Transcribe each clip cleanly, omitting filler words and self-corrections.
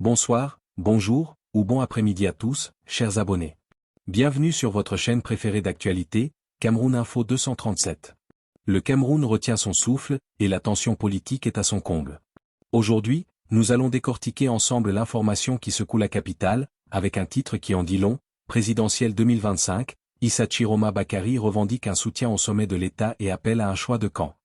Bonsoir, bonjour, ou bon après-midi à tous, chers abonnés. Bienvenue sur votre chaîne préférée d'actualité, Cameroun Info 237. Le Cameroun retient son souffle, et la tension politique est à son comble. Aujourd'hui, nous allons décortiquer ensemble l'information qui secoue la capitale, avec un titre qui en dit long, présidentielle 2025, Issa Chiroma Bakary revendique un soutien au sommet de l'État et appelle à un choix de camp.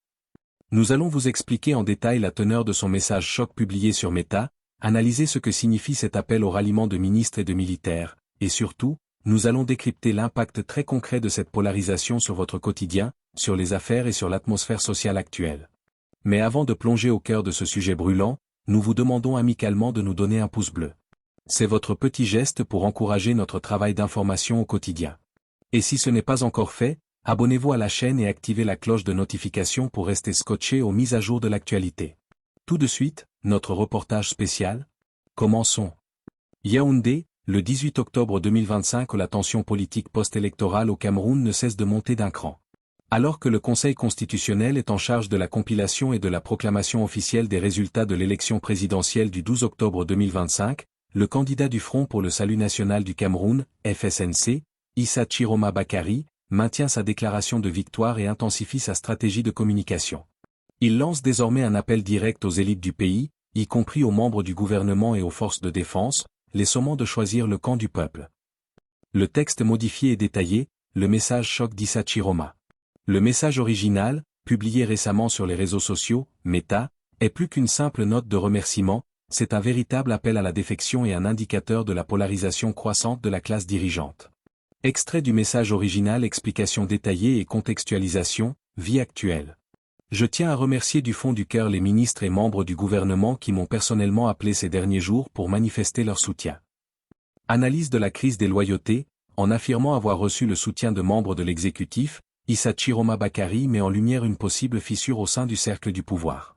Nous allons vous expliquer en détail la teneur de son message choc publié sur Meta, analyser ce que signifie cet appel au ralliement de ministres et de militaires, et surtout, nous allons décrypter l'impact très concret de cette polarisation sur votre quotidien, sur les affaires et sur l'atmosphère sociale actuelle. Mais avant de plonger au cœur de ce sujet brûlant, nous vous demandons amicalement de nous donner un pouce bleu. C'est votre petit geste pour encourager notre travail d'information au quotidien. Et si ce n'est pas encore fait, abonnez-vous à la chaîne et activez la cloche de notification pour rester scotché aux mises à jour de l'actualité. Tout de suite, notre reportage spécial. Commençons. Yaoundé, le 18 octobre 2025, la tension politique post-électorale au Cameroun ne cesse de monter d'un cran. Alors que le Conseil constitutionnel est en charge de la compilation et de la proclamation officielle des résultats de l'élection présidentielle du 12 octobre 2025, le candidat du Front pour le Salut National du Cameroun, FSNC, Issa Chiroma Bakary, maintient sa déclaration de victoire et intensifie sa stratégie de communication. Il lance désormais un appel direct aux élites du pays, y compris aux membres du gouvernement et aux forces de défense, les sommant de choisir le camp du peuple. Le texte modifié et détaillé, le message choc d'Issa Chiroma. Le message original, publié récemment sur les réseaux sociaux, Meta, est plus qu'une simple note de remerciement, c'est un véritable appel à la défection et un indicateur de la polarisation croissante de la classe dirigeante. Extrait du message original, explication détaillée et contextualisation, vie actuelle. Je tiens à remercier du fond du cœur les ministres et membres du gouvernement qui m'ont personnellement appelé ces derniers jours pour manifester leur soutien. Analyse de la crise des loyautés, en affirmant avoir reçu le soutien de membres de l'exécutif, Issa Chiroma Bakary met en lumière une possible fissure au sein du cercle du pouvoir.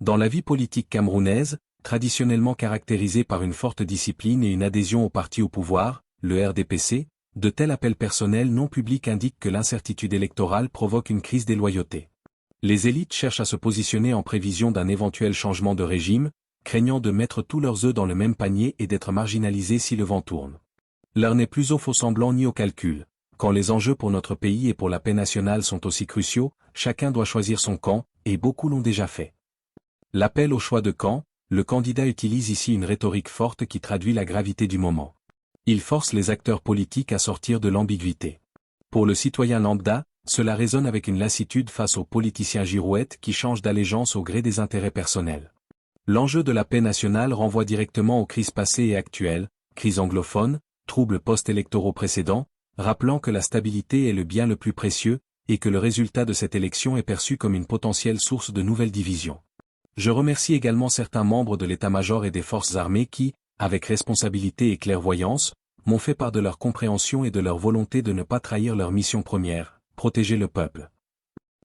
Dans la vie politique camerounaise, traditionnellement caractérisée par une forte discipline et une adhésion au parti au pouvoir, le RDPC, de tels appels personnels non publics indiquent que l'incertitude électorale provoque une crise des loyautés. Les élites cherchent à se positionner en prévision d'un éventuel changement de régime, craignant de mettre tous leurs œufs dans le même panier et d'être marginalisés si le vent tourne. L'heure n'est plus au faux-semblant ni au calcul. Quand les enjeux pour notre pays et pour la paix nationale sont aussi cruciaux, chacun doit choisir son camp, et beaucoup l'ont déjà fait. L'appel au choix de camp, le candidat utilise ici une rhétorique forte qui traduit la gravité du moment. Il force les acteurs politiques à sortir de l'ambiguïté. Pour le citoyen lambda, cela résonne avec une lassitude face aux politiciens girouettes qui changent d'allégeance au gré des intérêts personnels. L'enjeu de la paix nationale renvoie directement aux crises passées et actuelles, crise anglophone, troubles post-électoraux précédents, rappelant que la stabilité est le bien le plus précieux, et que le résultat de cette élection est perçu comme une potentielle source de nouvelles divisions. Je remercie également certains membres de l'état-major et des forces armées qui, avec responsabilité et clairvoyance, m'ont fait part de leur compréhension et de leur volonté de ne pas trahir leur mission première. Protéger le peuple.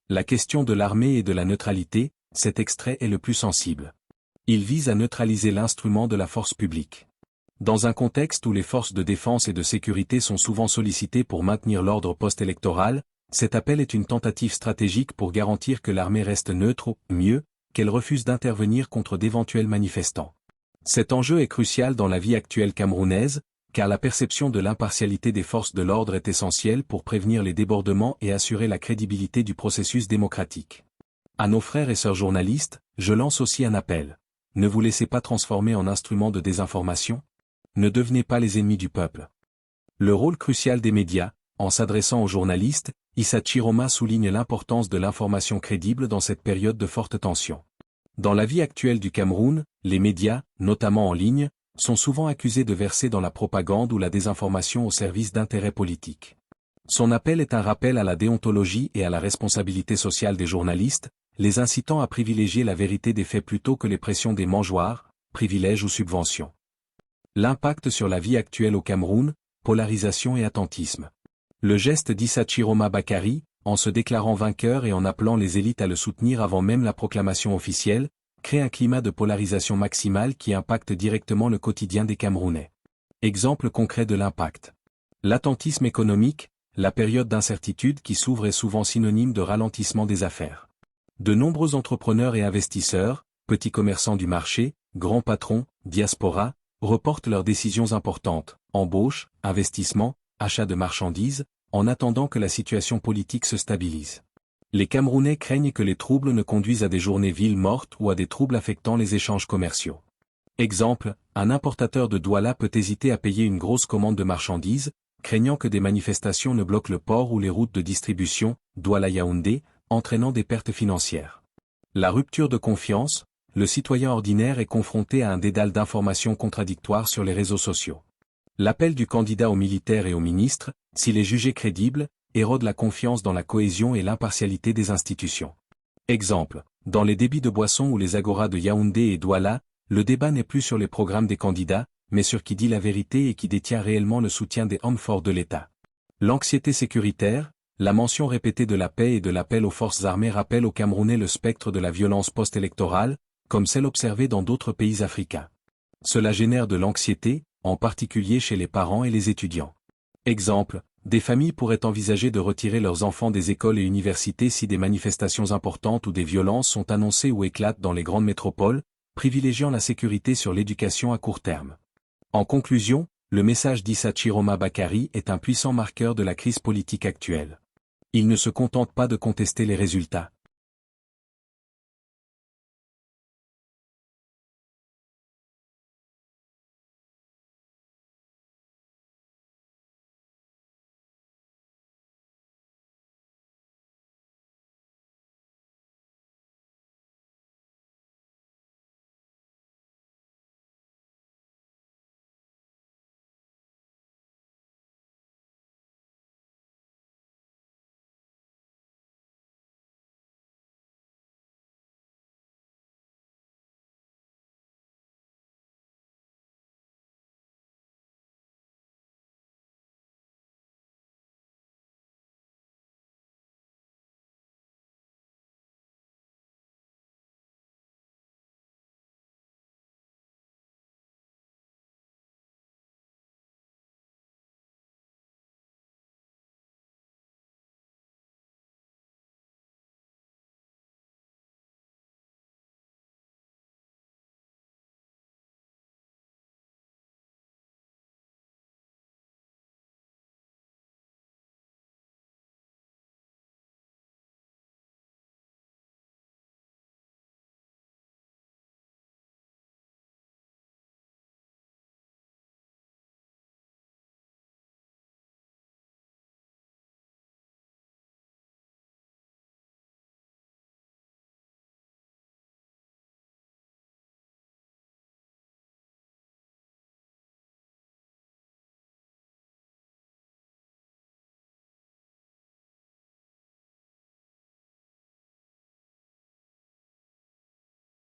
La question de l'armée et de la neutralité, cet extrait est le plus sensible. Il vise à neutraliser l'instrument de la force publique. Dans un contexte où les forces de défense et de sécurité sont souvent sollicitées pour maintenir l'ordre post-électoral, cet appel est une tentative stratégique pour garantir que l'armée reste neutre ou, mieux, qu'elle refuse d'intervenir contre d'éventuels manifestants. Cet enjeu est crucial dans la vie actuelle camerounaise, car la perception de l'impartialité des forces de l'ordre est essentielle pour prévenir les débordements et assurer la crédibilité du processus démocratique. À nos frères et sœurs journalistes, je lance aussi un appel. Ne vous laissez pas transformer en instrument de désinformation. Ne devenez pas les ennemis du peuple. Le rôle crucial des médias, en s'adressant aux journalistes, Issa Chiroma souligne l'importance de l'information crédible dans cette période de forte tension. Dans la vie actuelle du Cameroun, les médias, notamment en ligne, sont souvent accusés de verser dans la propagande ou la désinformation au service d'intérêts politiques. Son appel est un rappel à la déontologie et à la responsabilité sociale des journalistes, les incitant à privilégier la vérité des faits plutôt que les pressions des mangeoires, privilèges ou subventions. L'impact sur la vie actuelle au Cameroun, polarisation et attentisme. Le geste d'Issa Chiroma Bakary, en se déclarant vainqueur et en appelant les élites à le soutenir avant même la proclamation officielle, crée un climat de polarisation maximale qui impacte directement le quotidien des Camerounais. Exemple concret de l'impact. L'attentisme économique, la période d'incertitude qui s'ouvre est souvent synonyme de ralentissement des affaires. De nombreux entrepreneurs et investisseurs, petits commerçants du marché, grands patrons, diaspora, reportent leurs décisions importantes, embauche, investissement, achat de marchandises, en attendant que la situation politique se stabilise. Les Camerounais craignent que les troubles ne conduisent à des journées villes mortes ou à des troubles affectant les échanges commerciaux. Exemple, un importateur de Douala peut hésiter à payer une grosse commande de marchandises, craignant que des manifestations ne bloquent le port ou les routes de distribution, Douala-Yaoundé, entraînant des pertes financières. La rupture de confiance, le citoyen ordinaire est confronté à un dédale d'informations contradictoires sur les réseaux sociaux. L'appel du candidat aux militaires et aux ministres, s'il est jugé crédible, érode la confiance dans la cohésion et l'impartialité des institutions. Exemple, dans les débits de boissons ou les agoras de Yaoundé et Douala, le débat n'est plus sur les programmes des candidats, mais sur qui dit la vérité et qui détient réellement le soutien des hommes forts de l'État. L'anxiété sécuritaire, la mention répétée de la paix et de l'appel aux forces armées rappelle aux Camerounais le spectre de la violence post-électorale, comme celle observée dans d'autres pays africains. Cela génère de l'anxiété, en particulier chez les parents et les étudiants. Exemple, des familles pourraient envisager de retirer leurs enfants des écoles et universités si des manifestations importantes ou des violences sont annoncées ou éclatent dans les grandes métropoles, privilégiant la sécurité sur l'éducation à court terme. En conclusion, le message d'Issa Chiroma Bakary est un puissant marqueur de la crise politique actuelle. Il ne se contente pas de contester les résultats.